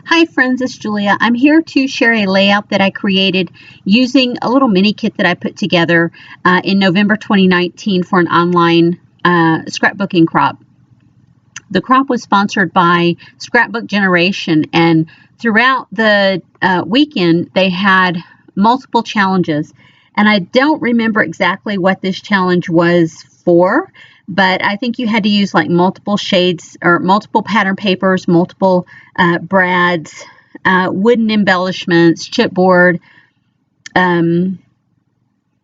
Hi friends, it's Julia. I'm here to share a layout that I created using a little mini kit that I put together in November 2019 for an online scrapbooking crop. The crop was sponsored by Scrapbook Generation, and throughout the weekend they had multiple challenges. And I don't remember exactly what this challenge was for, but I think you had to use like multiple shades or multiple pattern papers, multiple brads, wooden embellishments, chipboard,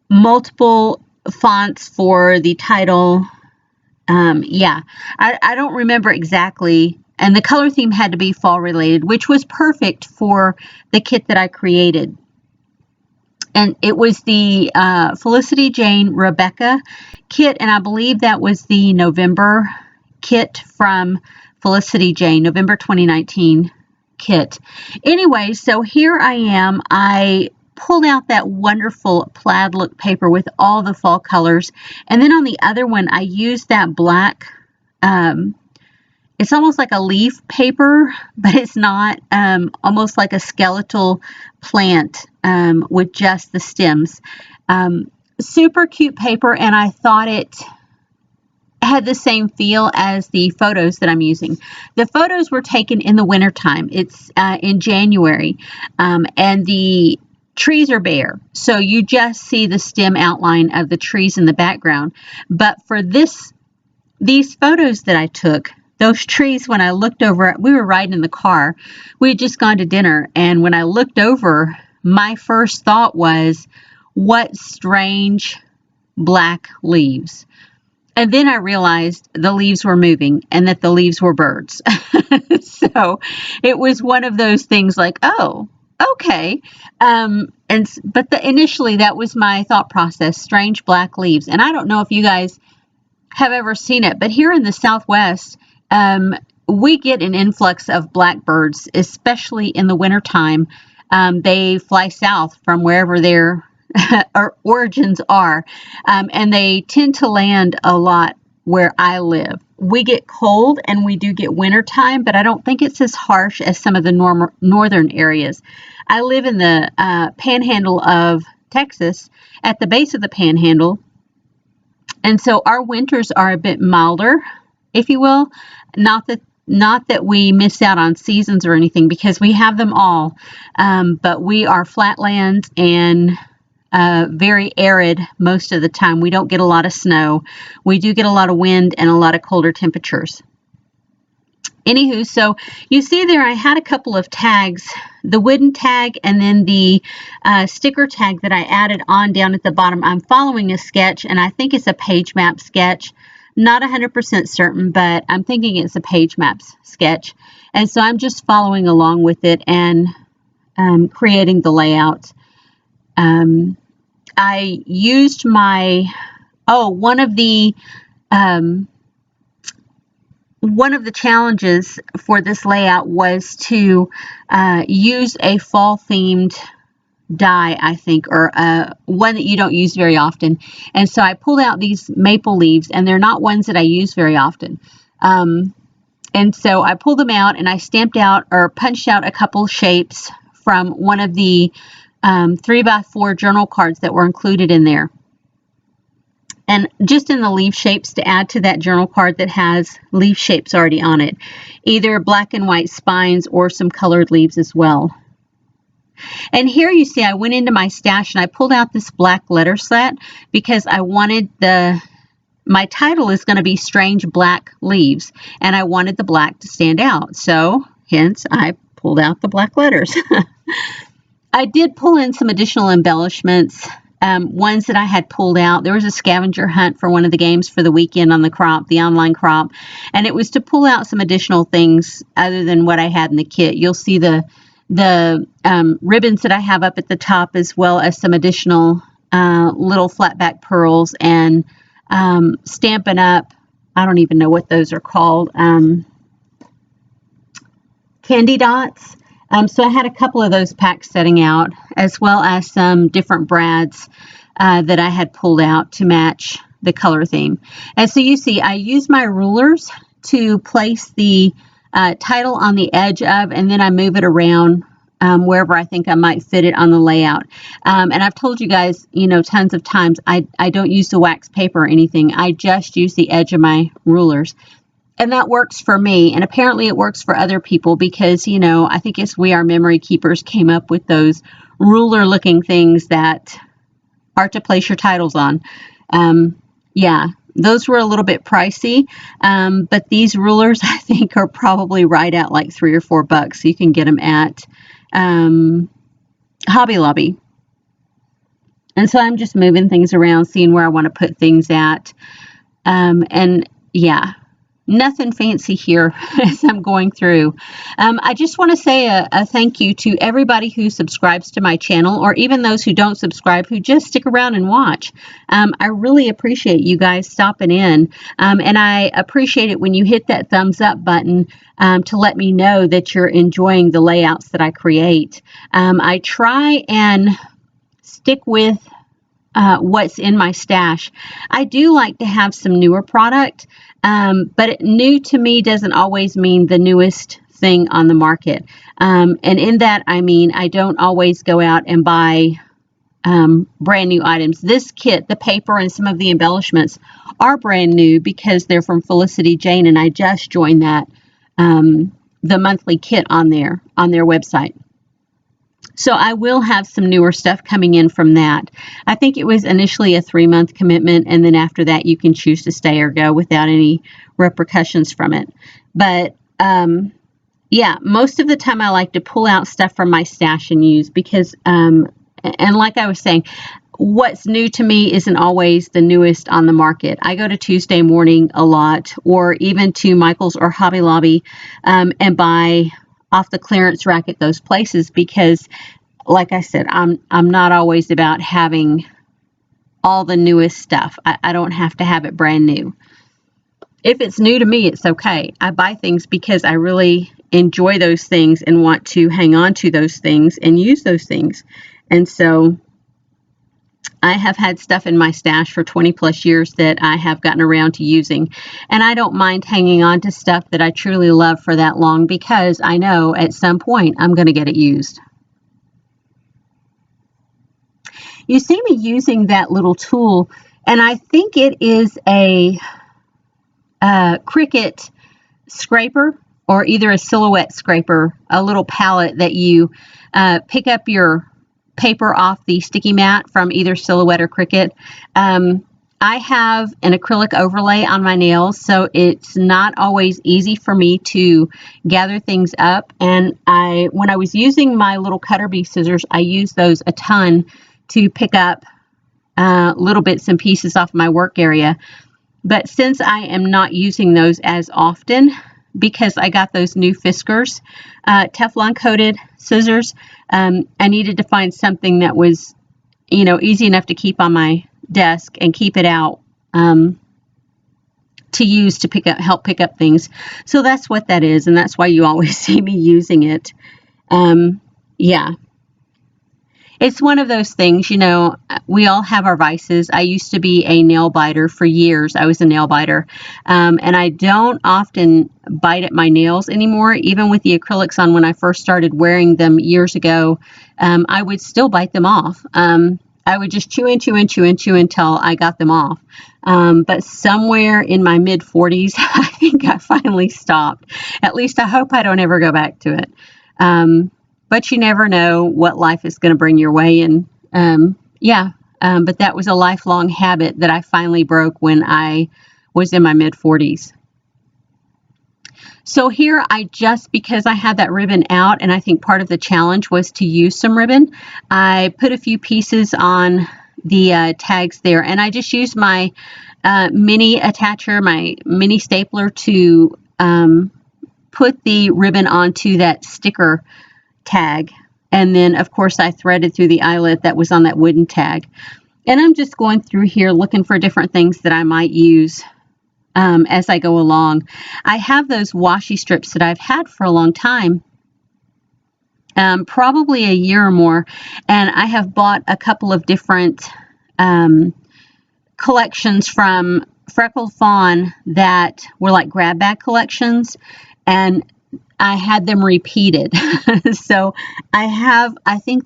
multiple fonts for the title. I don't remember exactly. And the color theme had to be fall related, which was perfect for the kit that I created. And it was the Felicity Jane Rebekah kit, and I believe that was the November kit from Felicity Jane, November 2019 kit. Anyway, so here I am. I pulled out that wonderful plaid look paper with all the fall colors, and then on the other one I used that black it's almost like a leaf paper, but it's not, almost like a skeletal plant with just the stems. Super cute paper, and I thought it had the same feel as the photos that I'm using. The photos were taken in the wintertime. It's in January, and the trees are bare, so you just see the stem outline of the trees in the background. But for these photos that I took, those trees, when I looked over, we were riding in the car. We had just gone to dinner, and when I looked over, my first thought was, what strange black leaves. And then I realized the leaves were moving and that the leaves were birds. So it was one of those things like, oh, okay. But initially that was my thought process, strange black leaves. And I don't know if you guys have ever seen it, but here in the Southwest, we get an influx of blackbirds, especially in the wintertime. They fly south from wherever their origins are, and they tend to land a lot where I live. We get cold and we do get wintertime, but I don't think it's as harsh as some of the northern areas. I live in the panhandle of Texas, at the base of the panhandle, and so our winters are a bit milder, if you will. Not that we miss out on seasons or anything, because we have them all, but we are flatlands and very arid most of the time. We don't get a lot of snow. We do get a lot of wind and a lot of colder temperatures. Anywho, so you see there I had a couple of tags, the wooden tag and then the sticker tag that I added on down at the bottom. I'm following a sketch, and I think it's a page map sketch. Not 100% certain, but I'm thinking it's a page maps sketch. And so I'm just following along with it and creating the layout. I used one of the challenges for this layout was to use a fall themed die, I think, or one that you don't use very often. And so I pulled out these maple leaves, and they're not ones that I use very often. And so I pulled them out, and I stamped out or punched out a couple shapes from one of the 3x4 journal cards that were included in there. And just in the leaf shapes to add to that journal card that has leaf shapes already on it, either black and white spines or some colored leaves as well. And here you see I went into my stash and I pulled out this black letter set because I wanted my title is going to be Strange Black Leaves, and I wanted the black to stand out. So hence I pulled out the black letters. I did pull in some additional embellishments, ones that I had pulled out. There was a scavenger hunt for one of the games for the weekend on the crop, the online crop, and it was to pull out some additional things other than what I had in the kit. You'll see the ribbons that I have up at the top, as well as some additional little flat back pearls and Stampin' Up. I don't even know what those are called. Candy dots. So I had a couple of those packs setting out, as well as some different brads that I had pulled out to match the color theme. And so you see, I used my rulers to place the title on the edge of, and then I move it around wherever I think I might fit it on the layout. And I've told you guys, tons of times, I don't use the wax paper or anything. I just use the edge of my rulers. And that works for me. And apparently it works for other people because, I think it's We Are Memory Keepers came up with those ruler-looking things that are to place your titles on. Yeah, those were a little bit pricey, but these rulers I think are probably right at like $3 or $4. So you can get them at Hobby Lobby. And so I'm just moving things around, seeing where I want to put things at. And yeah, nothing fancy here as I'm going through. I just want to say a thank you to everybody who subscribes to my channel, or even those who don't subscribe, who just stick around and watch. I really appreciate you guys stopping in. And I appreciate it when you hit that thumbs up button to let me know that you're enjoying the layouts that I create. I try and stick with what's in my stash. I do like to have some newer product, but new to me doesn't always mean the newest thing on the market. And in that, I mean, I don't always go out and buy brand new items. This kit, the paper and some of the embellishments are brand new because they're from Felicity Jane, and I just joined that, the monthly kit on their website. So I will have some newer stuff coming in from that. I think it was initially a 3-month commitment, and then after that you can choose to stay or go without any repercussions from it. But yeah, most of the time I like to pull out stuff from my stash and use because, and like I was saying, what's new to me isn't always the newest on the market. I go to Tuesday Morning a lot, or even to Michael's or Hobby Lobby, and buy off the clearance rack at those places because, like I said, I'm not always about having all the newest stuff. I don't have to have it brand new. If it's new to me, it's okay. I buy things because I really enjoy those things and want to hang on to those things and use those things. And so I have had stuff in my stash for 20 plus years that I have gotten around to using. And I don't mind hanging on to stuff that I truly love for that long because I know at some point I'm going to get it used. You see me using that little tool, and I think it is a Cricut scraper or either a silhouette scraper, a little palette that you pick up your paper off the sticky mat from either Silhouette or Cricut. I have an acrylic overlay on my nails, so it's not always easy for me to gather things up. And when I was using my little cutter bee scissors, I used those a ton to pick up little bits and pieces off my work area. But since I am not using those as often, because I got those new Fiskars Teflon coated scissors, I needed to find something that was, easy enough to keep on my desk and keep it out to use to help pick up things. So that's what that is, and that's why you always see me using it. Yeah. It's one of those things, we all have our vices. I used to be a nail biter for years. I was a nail biter. And I don't often bite at my nails anymore. Even with the acrylics on when I first started wearing them years ago, I would still bite them off. I would just chew until I got them off. But somewhere in my mid-40s, I think I finally stopped. At least I hope I don't ever go back to it. But you never know what life is going to bring your way. And but that was a lifelong habit that I finally broke when I was in my mid-40s. So here because I had that ribbon out, and I think part of the challenge was to use some ribbon, I put a few pieces on the tags there. And I just used my mini attacher, my mini stapler to put the ribbon onto that sticker tag, and then of course I threaded through the eyelet that was on that wooden tag. And I'm just going through here looking for different things that I might use as I go along. I have those washi strips that I've had for a long time, probably a year or more, and I have bought a couple of different collections from Freckled Fawn that were like grab bag collections, and I had them repeated. So I think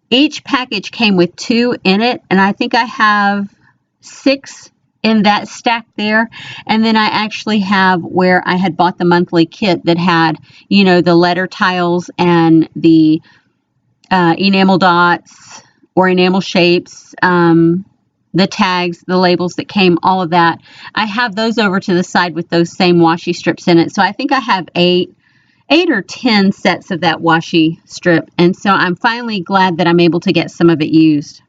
each package came with 2 in it, and I think I have 6 in that stack there. And then I actually have where I had bought the monthly kit that had, the letter tiles and the enamel dots or enamel shapes, the tags, the labels that came, all of that. I have those over to the side with those same washi strips in it. So I think I have 8 or 10 sets of that washi strip. And so I'm finally glad that I'm able to get some of it used.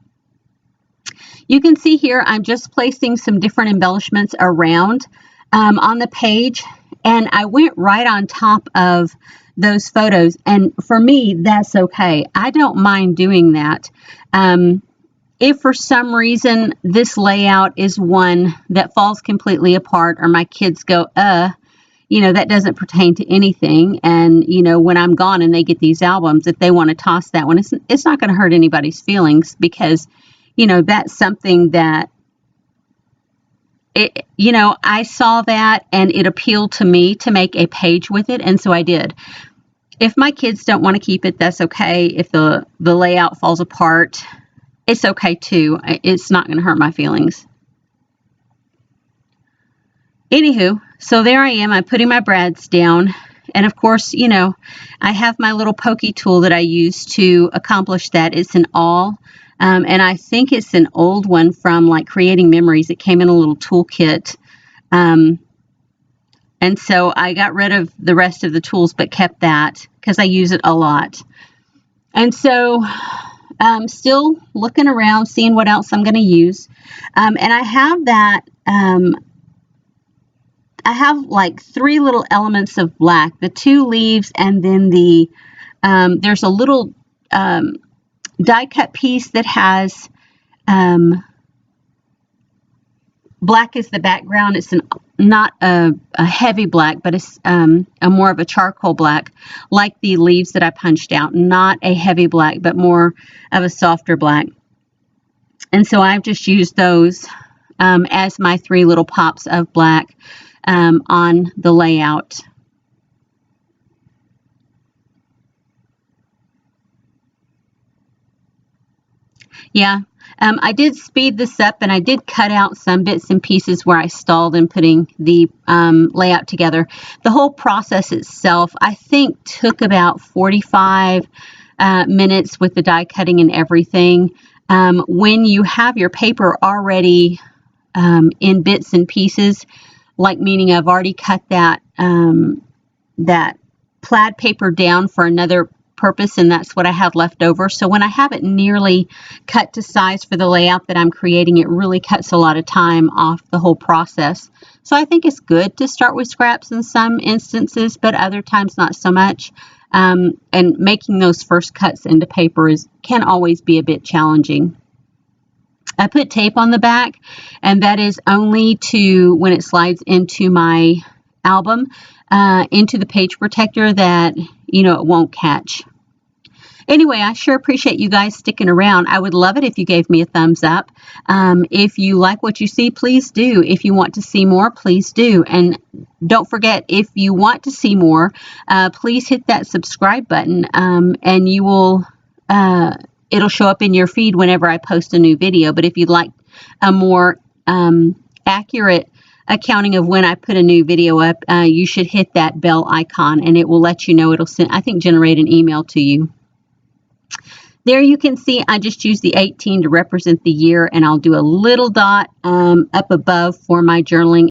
You can see here I'm just placing some different embellishments around on the page, and I went right on top of those photos, and for me that's okay. I don't mind doing that. If for some reason this layout is one that falls completely apart, or my kids go, that doesn't pertain to anything, and when I'm gone and they get these albums, if they want to toss that one, it's not going to hurt anybody's feelings, because that's something that I saw that and it appealed to me to make a page with it, and so I did. If my kids don't want to keep it, that's okay. If the layout falls apart, it's okay too. It's not going to hurt my feelings. Anywho, so there I am. I'm putting my brads down. And of course, I have my little pokey tool that I use to accomplish that. It's an awl. And I think it's an old one from like Creating Memories. It came in a little toolkit. And so I got rid of the rest of the tools, but kept that because I use it a lot. And so I'm still looking around, seeing what else I'm going to use. And I have that, I have like 3 little elements of black, the 2 leaves, and then there's a little die cut piece that has black as the background. It's not a heavy black, but it's a more of a charcoal black, like the leaves that I punched out. Not a heavy black, but more of a softer black. And so I've just used those as my 3 little pops of black on the layout. Yeah, I did speed this up, and I did cut out some bits and pieces where I stalled in putting the layout together. The whole process itself, I think, took about 45 minutes with the die cutting and everything. When you have your paper already in bits and pieces, like meaning I've already cut that plaid paper down for another purpose, and that's what I have left over. So when I have it nearly cut to size for the layout that I'm creating, it really cuts a lot of time off the whole process. So I think it's good to start with scraps in some instances, but other times not so much. And making those first cuts into paper can always be a bit challenging. I put tape on the back, and that is only to when it slides into my album, into the page protector, that it won't catch. Anyway, I sure appreciate you guys sticking around. I would love it if you gave me a thumbs up. If you like what you see, please do. If you want to see more, please do. And don't forget, if you want to see more, please hit that subscribe button, and you will it'll show up in your feed whenever I post a new video. But if you'd like a more accurate accounting of when I put a new video up, you should hit that bell icon, and it will let you know. It'll generate an email to you. There you can see I just used the 18 to represent the year, and I'll do a little dot up above for my journaling